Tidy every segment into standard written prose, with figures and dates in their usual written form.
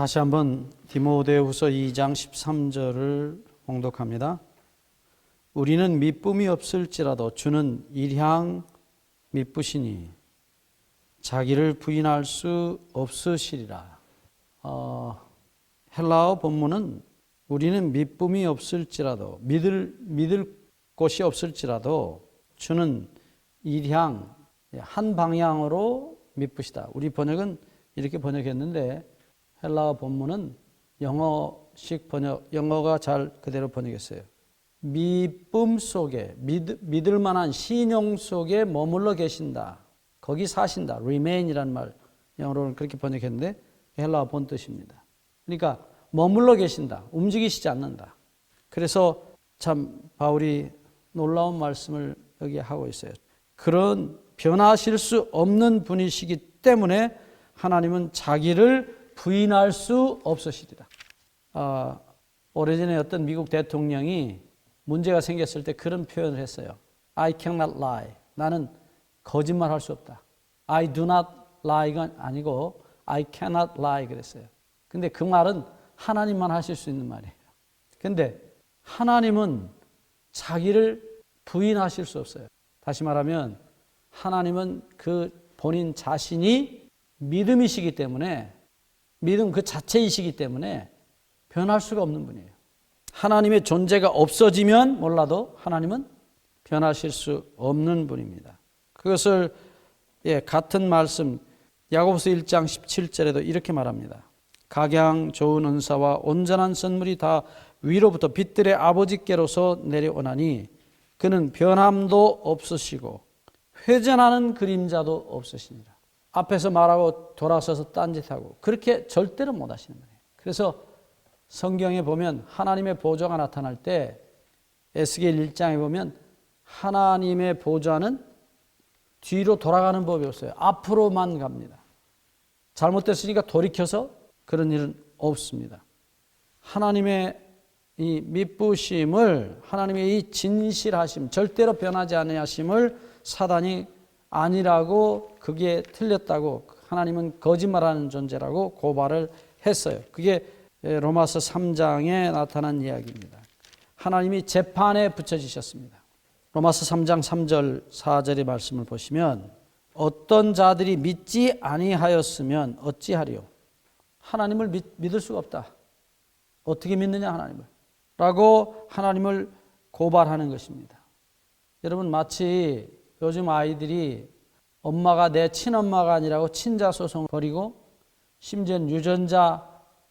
다시 한번 디모데후서 2장 13절을 봉독합니다. 우리는 미쁨이 없을지라도 주는 일향 미쁘시니 자기를 부인할 수 없으시리라. 헬라어 본문은 우리는 미쁨이 없을지라도 믿을 곳이 없을지라도 주는 일향 한 방향으로 미쁘시다. 우리 번역은 이렇게 번역했는데 헬라어 본문은 영어식 번역, 영어가 잘 그대로 번역했어요. 미쁨 속에 믿을 만한 신용 속에 머물러 계신다. 거기 사신다. remain이라는 말 영어로는 그렇게 번역했는데 헬라어 본 뜻입니다. 그러니까 머물러 계신다. 움직이시지 않는다. 그래서 참 바울이 놀라운 말씀을 여기 하고 있어요. 그런 변하실 수 없는 분이시기 때문에 하나님은 자기를 부인할 수 없으시리라. 오래전에 어떤 미국 대통령이 문제가 생겼을 때 그런 표현을 했어요. I cannot lie. 나는 거짓말할 수 없다. I do not lie가 아니고 I cannot lie 그랬어요. 근데 그 말은 하나님만 하실 수 있는 말이에요. 근데 하나님은 자기를 부인하실 수 없어요. 다시 말하면 하나님은 그 본인 자신이 믿음이시기 때문에 믿음 그 자체이시기 때문에 변할 수가 없는 분이에요. 하나님의 존재가 없어지면 몰라도 하나님은 변하실 수 없는 분입니다. 그것을 같은 말씀 야고보서 1장 17절에도 이렇게 말합니다. 각양 좋은 은사와 온전한 선물이 다 위로부터 빛들의 아버지께로서 내려오나니 그는 변함도 없으시고 회전하는 그림자도 없으시니라. 앞에서 말하고 돌아서서 딴짓하고 그렇게 절대로 못 하시는 거예요. 그래서 성경에 보면 하나님의 보좌가 나타날 때 에스겔 1장에 보면 하나님의 보좌는 뒤로 돌아가는 법이 없어요. 앞으로만 갑니다. 잘못됐으니까 돌이켜서 그런 일은 없습니다. 하나님의 이 미쁘심을 하나님의 이 진실하심 절대로 변하지 아니하심을 사단이 아니라고 그게 틀렸다고 하나님은 거짓말하는 존재라고 고발을 했어요. 그게 로마서 3장에 나타난 이야기입니다. 하나님이 재판에 붙여지셨습니다. 로마서 3장 3절 4절의 말씀을 보시면 어떤 자들이 믿지 아니하였으면 어찌하리요? 하나님을 믿을 수가 없다. 어떻게 믿느냐 하나님을? 라고 하나님을 고발하는 것입니다. 여러분 마치 요즘 아이들이 엄마가 내 친엄마가 아니라고 친자소송 벌이고 심지어는 유전자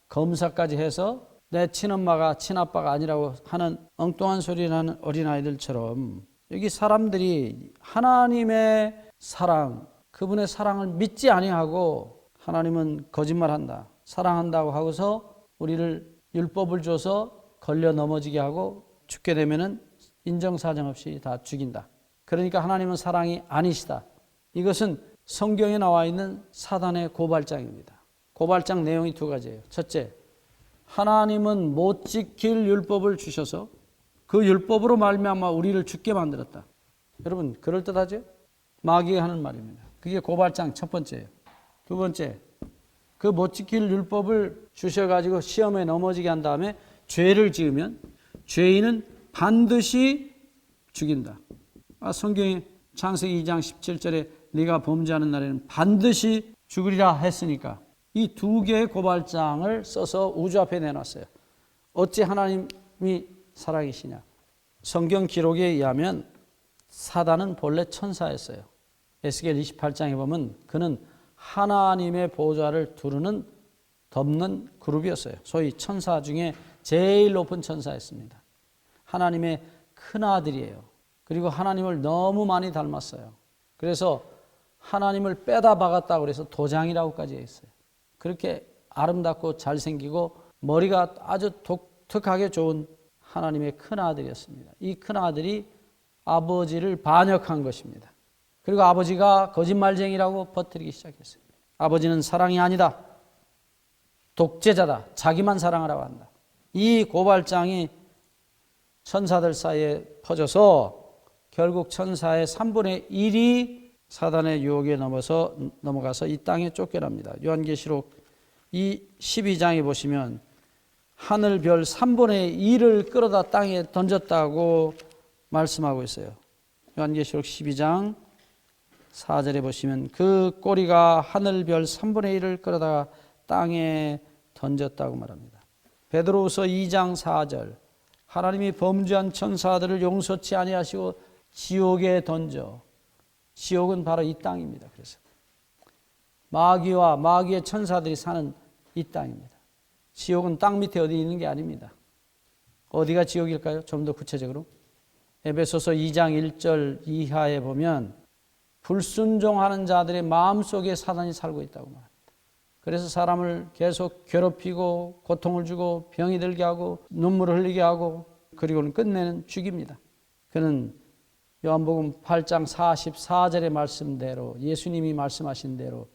검사까지 해서 내 친엄마가 친아빠가 아니라고 하는 엉뚱한 소리를 하는 어린아이들처럼 여기 사람들이 하나님의 사랑, 그분의 사랑을 믿지 아니하고 하나님은 거짓말한다. 사랑한다고 하고서 우리를 율법을 줘서 걸려 넘어지게 하고 죽게 되면은 인정사정 없이 다 죽인다. 그러니까 하나님은 사랑이 아니시다. 이것은 성경에 나와 있는 사단의 고발장입니다. 고발장 내용이 두 가지예요. 첫째, 하나님은 못 지킬 율법을 주셔서 그 율법으로 말미암아 우리를 죽게 만들었다. 여러분 그럴듯하죠? 마귀가 하는 말입니다. 그게 고발장 첫 번째예요. 두 번째, 그 못 지킬 율법을 주셔가지고 시험에 넘어지게 한 다음에 죄를 지으면 죄인은 반드시 죽인다. 성경이 창세기 2장 17절에 네가 범죄하는 날에는 반드시 죽으리라 했으니까 이 두 개의 고발장을 써서 우주 앞에 내놨어요. 어찌 하나님이 사랑이시냐? 성경 기록에 의하면 사단은 본래 천사였어요. 에스겔 28장에 보면 그는 하나님의 보좌를 두르는 덮는 그룹이었어요. 소위 천사 중에 제일 높은 천사였습니다. 하나님의 큰아들이에요. 그리고 하나님을 너무 많이 닮았어요. 그래서 하나님을 빼다 박았다고 그래서 도장이라고까지 했어요. 그렇게 아름답고 잘생기고 머리가 아주 독특하게 좋은 하나님의 큰아들이었습니다. 이 큰아들이 아버지를 반역한 것입니다. 그리고 아버지가 거짓말쟁이라고 퍼뜨리기 시작했어요. 아버지는 사랑이 아니다. 독재자다. 자기만 사랑하라고 한다. 이 고발장이 천사들 사이에 퍼져서 결국 천사의 3분의 1이 사단의 유혹에 넘어가서 이 땅에 쫓겨납니다. 요한계시록 이 12장에 보시면 하늘 별 3분의 1을 끌어다 땅에 던졌다고 말씀하고 있어요. 요한계시록 12장 4절에 보시면 그 꼬리가 하늘 별 3분의 1을 끌어다가 땅에 던졌다고 말합니다. 베드로후서 2장 4절 하나님이 범죄한 천사들을 용서치 아니하시고 지옥에 던져, 지옥은 바로 이 땅입니다. 그래서 마귀와 마귀의 천사들이 사는 이 땅입니다. 지옥은 땅 밑에 어디 있는 게 아닙니다. 어디가 지옥일까요? 좀 더 구체적으로 에베소서 2장 1절 이하에 보면 불순종하는 자들의 마음속에 사단이 살고 있다고 말합니다. 그래서 사람을 계속 괴롭히고 고통을 주고 병이 들게 하고 눈물을 흘리게 하고 그리고는 끝내는 죽입니다. 그는 요한복음 8장 44절의 말씀대로 예수님이 말씀하신 대로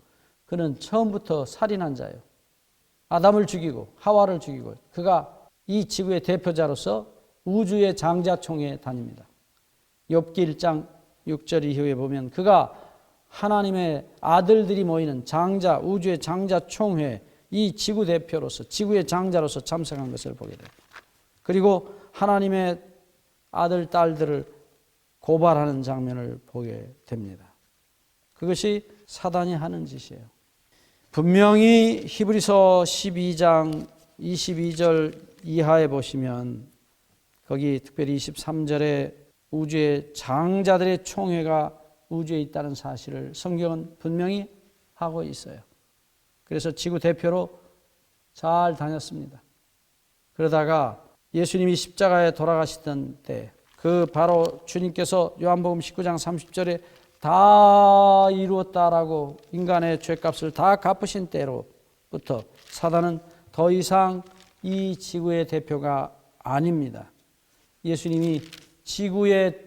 그는 처음부터 살인한 자예요. 아담을 죽이고 하와를 죽이고 그가 이 지구의 대표자로서 우주의 장자총회에 다닙니다. 욥기 1장 6절 이후에 보면 그가 하나님의 아들들이 모이는 장자, 우주의 장자총회 이 지구 대표로서 지구의 장자로서 참석한 것을 보게 돼요. 그리고 하나님의 아들, 딸들을 고발하는 장면을 보게 됩니다. 그것이 사단이 하는 짓이에요. 분명히 히브리서 12장 22절 이하에 보시면 거기 특별히 23절에 우주의 장자들의 총회가 우주에 있다는 사실을 성경은 분명히 하고 있어요. 그래서 지구 대표로 잘 다녔습니다. 그러다가 예수님이 십자가에 돌아가시던 때 그 바로 주님께서 요한복음 19장 30절에 다 이루었다라고 인간의 죄값을 다 갚으신 때로부터 사단은 더 이상 이 지구의 대표가 아닙니다. 예수님이 지구의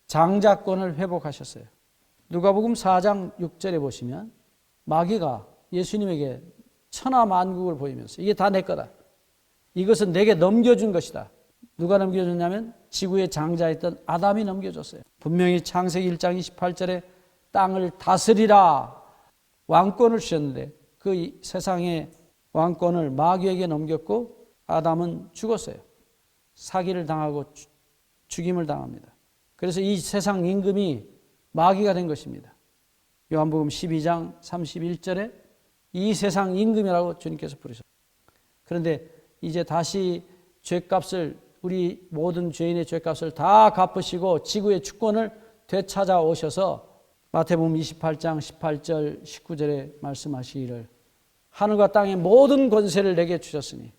장자권을 회복하셨어요. 누가복음 4장 6절에 보시면 마귀가 예수님에게 천하만국을 보이면서 이게 다 내 거다. 이것은 내게 넘겨준 것이다. 누가 넘겨줬냐면 지구의 장자였던 아담이 넘겨줬어요. 분명히 창세기 1장 28절에 땅을 다스리라 왕권을 주셨는데 그 세상의 왕권을 마귀에게 넘겼고 아담은 죽었어요. 사기를 당하고 죽임을 당합니다. 그래서 이 세상 임금이 마귀가 된 것입니다. 요한복음 12장 31절에 이 세상 임금이라고 주님께서 부르셨어요. 그런데 이제 다시 죄값을 우리 모든 죄인의 죄값을 다 갚으시고 지구의 주권을 되찾아 오셔서 마태복음 28장 18절 19절에 말씀하시기를 하늘과 땅의 모든 권세를 내게 주셨으니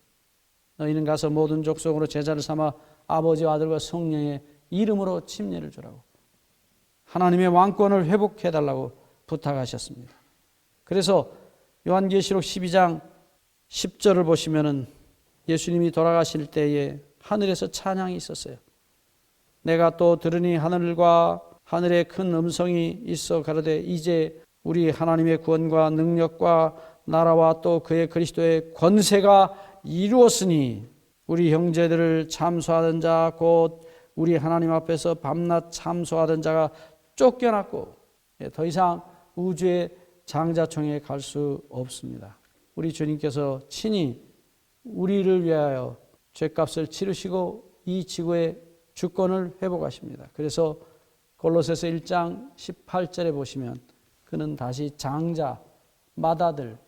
너희는 가서 모든 족속으로 제자를 삼아 아버지와 아들과 성령의 이름으로 침례를 주라고 하나님의 왕권을 회복해달라고 부탁하셨습니다. 그래서 요한계시록 12장 10절을 보시면은 예수님이 돌아가실 때에 하늘에서 찬양이 있었어요. 내가 또 들으니 하늘과 하늘에 큰 음성이 있어 가로되 이제 우리 하나님의 구원과 능력과 나라와 또 그의 그리스도의 권세가 이루었으니 우리 형제들을 참소하던 자 곧 우리 하나님 앞에서 밤낮 참소하던 자가 쫓겨났고 더 이상 우주의 장자총회에 갈 수 없습니다. 우리 주님께서 친히 우리를 위하여 죄값을 치르시고 이 지구의 주권을 회복하십니다. 그래서 골로새서 1장 18절에 보시면 그는 다시 장자, 맏아들,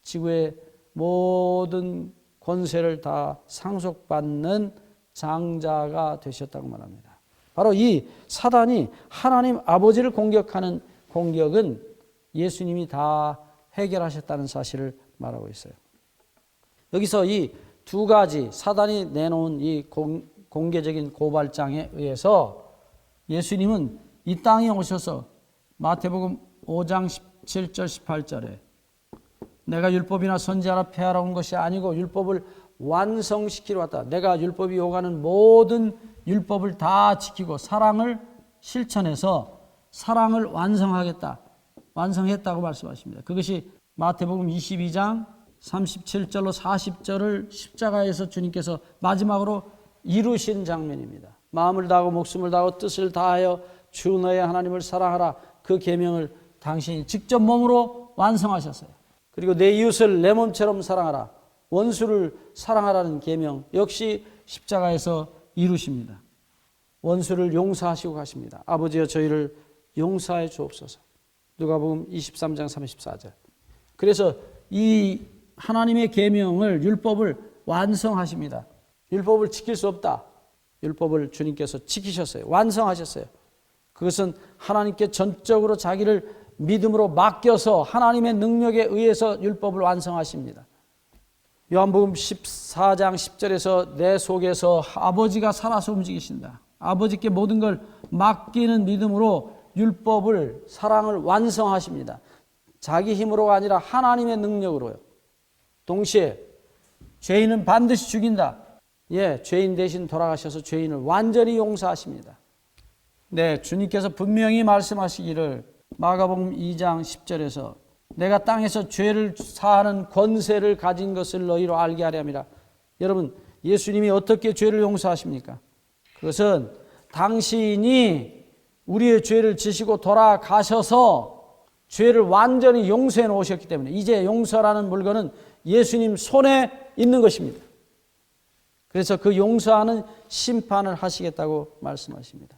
지구의 모든 권세를 다 상속받는 장자가 되셨다고 말합니다. 바로 이 사단이 하나님 아버지를 공격하는 공격은 예수님이 다 해결하셨다는 사실을 말하고 있어요. 여기서 이 두 가지 사단이 내놓은 이 공개적인 고발장에 의해서 예수님은 이 땅에 오셔서 마태복음 5장 17절 18절에 내가 율법이나 선지자라 폐하러 온 것이 아니고 율법을 완성시키러 왔다. 내가 율법이 요구하는 모든 율법을 다 지키고 사랑을 실천해서 사랑을 완성하겠다. 완성했다고 말씀하십니다. 그것이 마태복음 22장 37절로 40절을 십자가에서 주님께서 마지막으로 이루신 장면입니다. 마음을 다하고 목숨을 다하고 뜻을 다하여 주 너의 하나님을 사랑하라. 그 계명을 당신이 직접 몸으로 완성하셨어요. 그리고 내 이웃을 내 몸처럼 사랑하라. 원수를 사랑하라는 계명 역시 십자가에서 이루십니다. 원수를 용서하시고 가십니다. 아버지여 저희를 용서해 주옵소서. 누가복음 23장 34절. 그래서 이 하나님의 계명을 율법을 완성하십니다. 율법을 지킬 수 없다. 율법을 주님께서 지키셨어요. 완성하셨어요. 그것은 하나님께 전적으로 자기를 믿음으로 맡겨서 하나님의 능력에 의해서 율법을 완성하십니다. 요한복음 14장 10절에서 내 속에서 아버지가 살아서 움직이신다. 아버지께 모든 걸 맡기는 믿음으로 율법을, 사랑을 완성하십니다. 자기 힘으로가 아니라 하나님의 능력으로요. 동시에 죄인은 반드시 죽인다. 예, 죄인 대신 돌아가셔서 죄인을 완전히 용서하십니다. 네, 주님께서 분명히 말씀하시기를 마가복음 2장 10절에서 내가 땅에서 죄를 사하는 권세를 가진 것을 너희로 알게 하려 함이라. 여러분, 예수님이 어떻게 죄를 용서하십니까? 그것은 당신이 우리의 죄를 지시고 돌아가셔서 죄를 완전히 용서해 놓으셨기 때문에 이제 용서라는 물건은 예수님 손에 있는 것입니다. 그래서 그 용서하는 심판을 하시겠다고 말씀하십니다.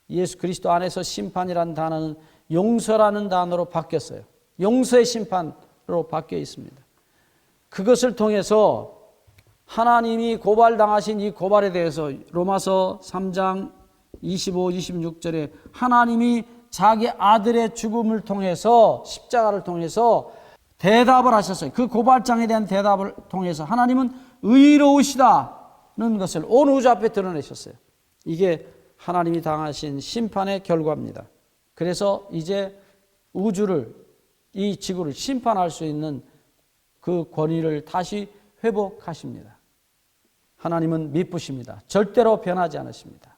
예수 그리스도 안에서 심판이라는 단어는 용서라는 단어로 바뀌었어요. 용서의 심판으로 바뀌어 있습니다. 그것을 통해서 하나님이 고발당하신 이 고발에 대해서 로마서 3장 25, 26절에 하나님이 자기 아들의 죽음을 통해서 십자가를 통해서 대답을 하셨어요. 그 고발장에 대한 대답을 통해서 하나님은 의로우시다는 것을 온 우주 앞에 드러내셨어요. 이게 하나님이 당하신 심판의 결과입니다. 그래서 이제 우주를, 이 지구를 심판할 수 있는 그 권위를 다시 회복하십니다. 하나님은 미쁘십니다. 절대로 변하지 않으십니다.